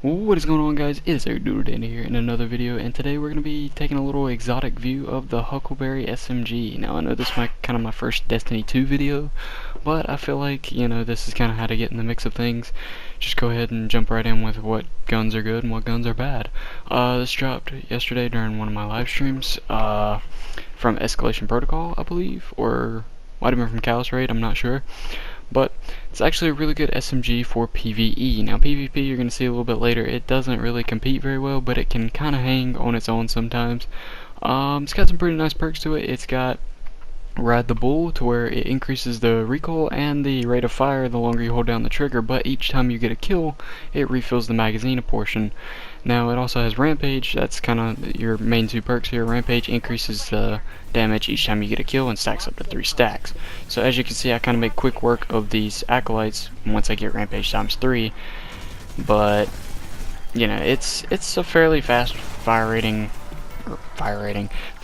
What is going on, guys? It's EricDoodleDandy here in another video, and today we're going to be taking a little exotic view of the Huckleberry SMG. Now, I know this is kind of my first Destiny 2 video, but I feel like, this is kind of how to get in the mix of things. Just go ahead and jump right in with what guns are good and what guns are bad. This dropped yesterday during one of my live streams, from Escalation Protocol, I believe, or might have been from Callus Raid, I'm not sure. But it's actually a really good SMG for PvE. Now PvP, you're going to see a little bit later, it doesn't really compete very well, but it can kind of hang on its own sometimes. It's got some pretty nice perks to it. It's got Ride the Bull, to where it increases the recoil and the rate of fire the longer you hold down the trigger, but each time you get a kill, it refills the magazine a portion. Now it also has Rampage. That's kind of your main two perks here. Rampage increases the damage each time you get a kill and stacks up to 3 stacks. So as you can see, I kind of make quick work of these acolytes once I get Rampage times 3, but it's a fairly fast firing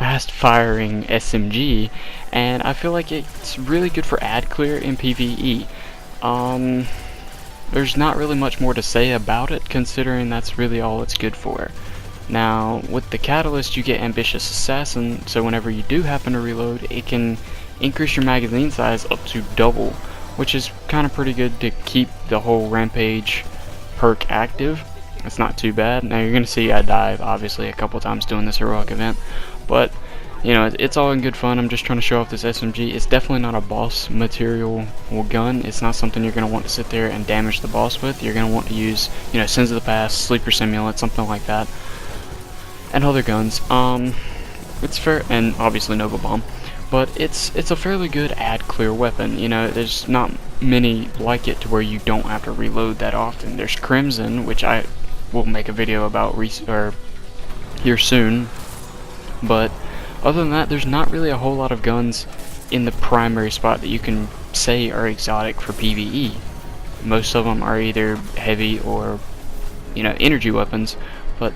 SMG, and I feel like it's really good for ad clear in PvE. There's not really much more to say about it, considering that's really all it's good for. Now, with the catalyst, you get Ambitious Assassin, so whenever you do happen to reload, it can increase your magazine size up to double, which is kind of pretty good to keep the whole Rampage perk active. It's not too bad. Now, you're going to see I dive, obviously, a couple times doing this heroic event, but it's all in good fun. I'm just trying to show off this SMG. It's definitely not a boss material gun. It's not something you're going to want to sit there and damage the boss with. You're going to want to use, Sins of the Past, Sleeper Simulant, something like that, and other guns. It's fair, and obviously Nova Bomb. But it's a fairly good ad clear weapon. There's not many like it to where you don't have to reload that often. There's Crimson, which I will make a video about here soon, but other than that, there's not really a whole lot of guns in the primary spot that you can say are exotic for PvE. Most of them are either heavy or, energy weapons, but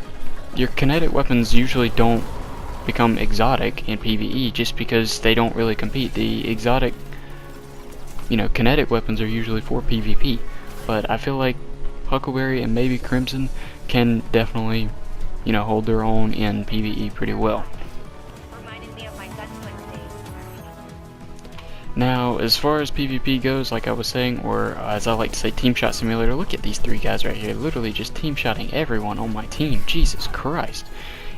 your kinetic weapons usually don't become exotic in PvE just because they don't really compete. The exotic, kinetic weapons are usually for PvP, but I feel like Huckleberry and maybe Crimson can definitely, hold their own in PvE pretty well. Now, as far as PvP goes, like I was saying, or as I like to say, Team Shot Simulator, look at these 3 guys right here, literally just team shotting everyone on my team. Jesus Christ.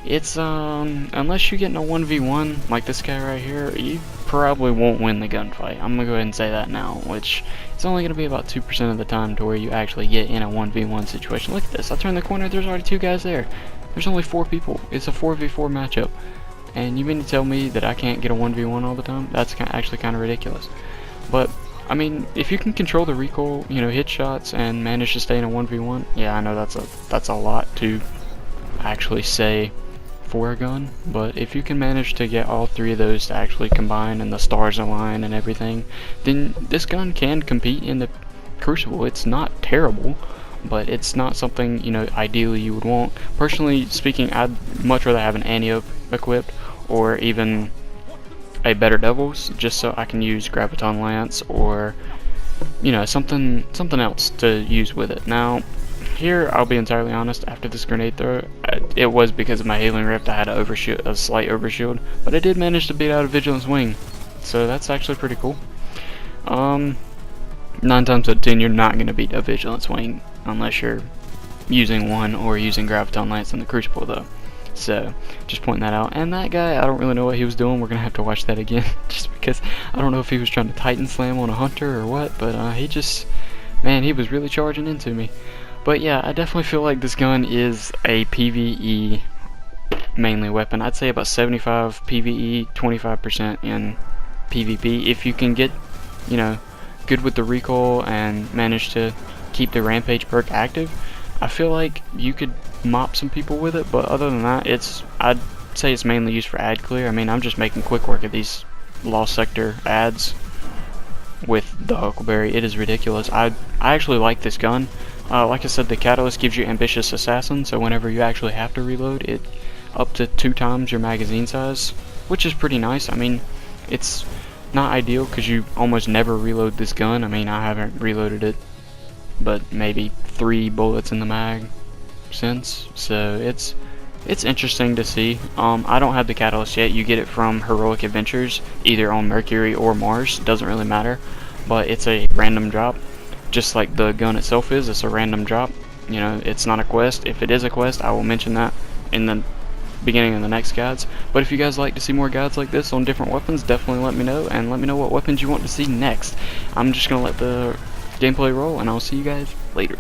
It's, unless you get in a 1v1, like this guy right here, you probably won't win the gunfight. I'm gonna go ahead and say that now, which is only gonna be about 2% of the time to where you actually get in a 1v1 situation. Look at this, I turn the corner, there's already 2 guys there. There's only 4 people. It's a 4v4 matchup. And you mean to tell me that I can't get a 1v1 all the time? That's actually kind of ridiculous. But, I mean, if you can control the recoil, hit shots, and manage to stay in a 1v1, yeah, I know that's a lot to actually say for a gun, but if you can manage to get all 3 of those to actually combine and the stars align and everything, then this gun can compete in the Crucible. It's not terrible, but it's not something, ideally you would want. Personally speaking, I'd much rather have an Anio equipped, or even a Better Devils, just so I can use Graviton Lance, or, something else to use with it. Now, here, I'll be entirely honest, after this grenade throw, it was because of my Hailing Rift. I had a slight overshield, but I did manage to beat out a Vigilance Wing, so that's actually pretty cool. 9 times out of 10, you're not going to beat a Vigilance Wing unless you're using one or using Graviton Lance in the Crucible, though. So, just pointing that out. And that guy, I don't really know what he was doing. We're going to have to watch that again, just because I don't know if he was trying to Titan Slam on a Hunter or what, but he was really charging into me. But yeah, I definitely feel like this gun is a PvE mainly weapon. I'd say about 75 PvE, 25% in PvP. If you can get, good with the recoil and manage to keep the Rampage perk active, I feel like you could mop some people with it. But other than that, I'd say it's mainly used for ad clear. I mean, I'm just making quick work of these Lost Sector ads with the Huckleberry. It is ridiculous. I actually like this gun. Like I said, the catalyst gives you Ambitious Assassin, so whenever you actually have to reload, it up to 2 times your magazine size, which is pretty nice. I mean, it's not ideal because you almost never reload this gun. I mean, I haven't reloaded it, but maybe 3 bullets in the mag, since, so it's interesting to see. I don't have the catalyst yet. You get it from Heroic Adventures, either on Mercury or Mars, doesn't really matter, but it's a random drop, just like the gun itself is. It's a random drop. You know, it's not a quest. If it is a quest, I will mention that in the beginning of the next guides. But if you guys like to see more guides like this on different weapons, definitely let me know, and let me know what weapons you want to see next. I'm just gonna let the gameplay roll, and I'll see you guys later.